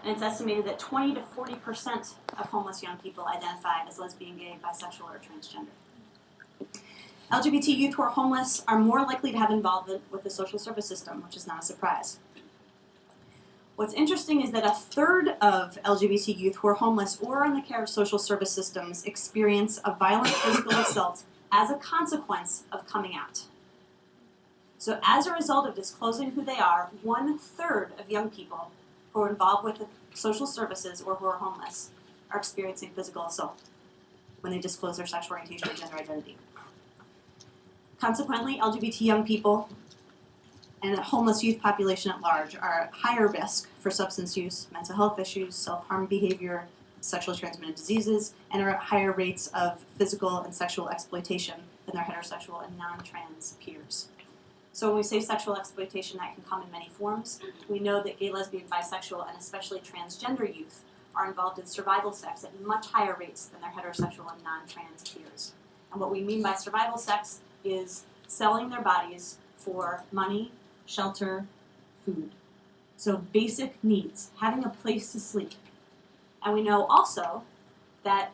And it's estimated that 20 to 40% of homeless young people identify as lesbian, gay, bisexual, or transgender. LGBT youth who are homeless are more likely to have involvement with the social service system, which is not a surprise. What's interesting is that a third of LGBT youth who are homeless or in the care of social service systems experience a violent physical assault as a consequence of coming out. So as a result of disclosing who they are, 1/3 of young people who are involved with the social services or who are homeless are experiencing physical assault when they disclose their sexual orientation or gender identity. Consequently, LGBT young people and the homeless youth population at large are at higher risk for substance use, mental health issues, self-harm behavior, sexually transmitted diseases, and are at higher rates of physical and sexual exploitation than their heterosexual and non-trans peers. So when we say sexual exploitation, that can come in many forms. We know that gay, lesbian, bisexual, and especially transgender youth are involved in survival sex at much higher rates than their heterosexual and non-trans peers. And what we mean by survival sex is selling their bodies for money, shelter, food. So basic needs, having a place to sleep. And we know also that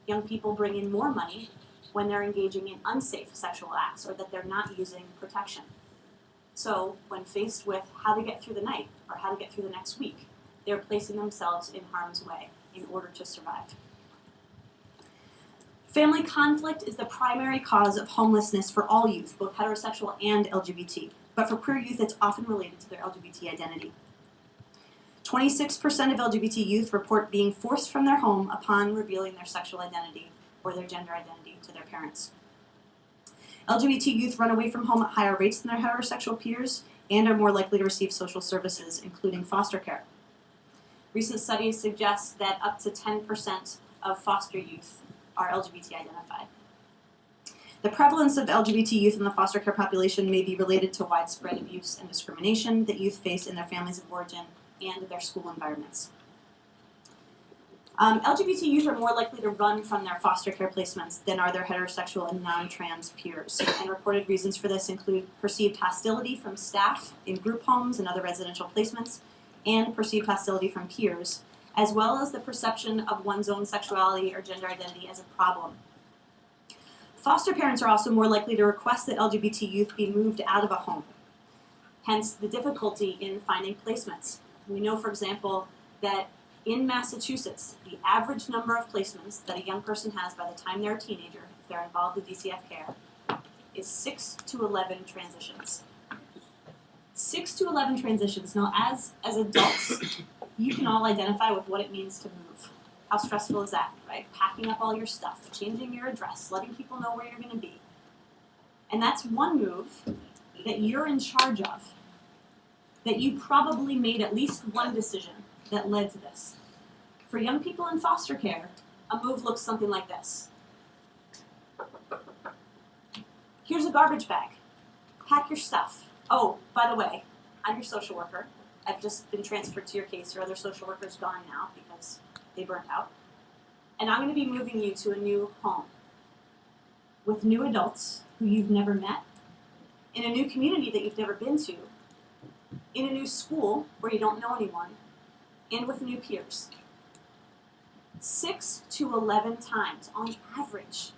young people bring in more money when they're engaging in unsafe sexual acts or that they're not using protection. So when faced with how to get through the night or how to get through the next week, they're placing themselves in harm's way in order to survive. Family conflict is the primary cause of homelessness for all youth, both heterosexual and LGBT. But for queer youth, it's often related to their LGBT identity. 26% of LGBT youth report being forced from their home upon revealing their sexual identity or their gender identity to their parents. LGBT youth run away from home at higher rates than their heterosexual peers and are more likely to receive social services, including foster care. Recent studies suggest that up to 10% of foster youth are LGBT identified. The prevalence of LGBT youth in the foster care population may be related to widespread abuse and discrimination that youth face in their families of origin and their school environments. LGBT youth are more likely to run from their foster care placements than are their heterosexual and non-trans peers. And reported reasons for this include perceived hostility from staff in group homes and other residential placements, and perceived hostility from peers, as well as the perception of one's own sexuality or gender identity as a problem. Foster parents are also more likely to request that LGBT youth be moved out of a home, hence the difficulty in finding placements. We know, for example, that in Massachusetts, the average number of placements that a young person has by the time they're a teenager, if they're involved with DCF care, is 6 to 11 transitions. 6 to 11 transitions. Now, as adults, you can all identify with what it means to move. How stressful is that, right? Packing up all your stuff, changing your address, letting people know where you're going to be. And that's one move that you're in charge of, that you probably made at least one decision that led to this. For young people in foster care, a move looks something like this. Here's a garbage bag. Pack your stuff. Oh, by the way, I'm your social worker. I've just been transferred to your case. Your other social worker's gone now because they burnt out. And I'm going to be moving you to a new home with new adults who you've never met, in a new community that you've never been to, in a new school where you don't know anyone, and with new peers. 6 to 11 times on average.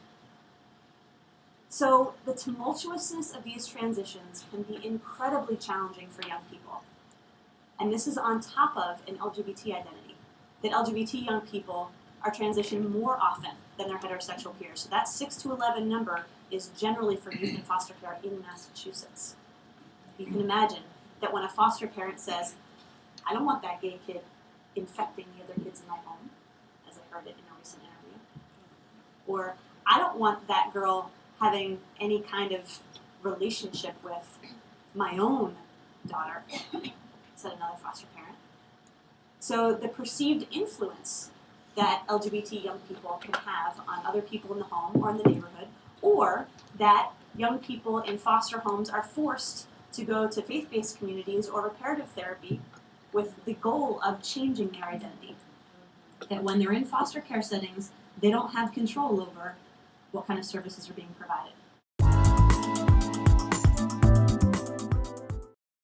So the tumultuousness of these transitions can be incredibly challenging for young people. And this is on top of an LGBT identity, that LGBT young people are transitioning more often than their heterosexual peers. So that 6 to 11 number is generally for youth in foster care in Massachusetts. You can imagine that when a foster parent says, I don't want that gay kid infecting the other kids in my home, as I heard it in a recent interview, or I don't want that girl having any kind of relationship with my own daughter, said another foster parent. So the perceived influence that LGBT young people can have on other people in the home or in the neighborhood, or that young people in foster homes are forced to go to faith-based communities or reparative therapy with the goal of changing their identity. That when they're in foster care settings, they don't have control over what kind of services are being provided.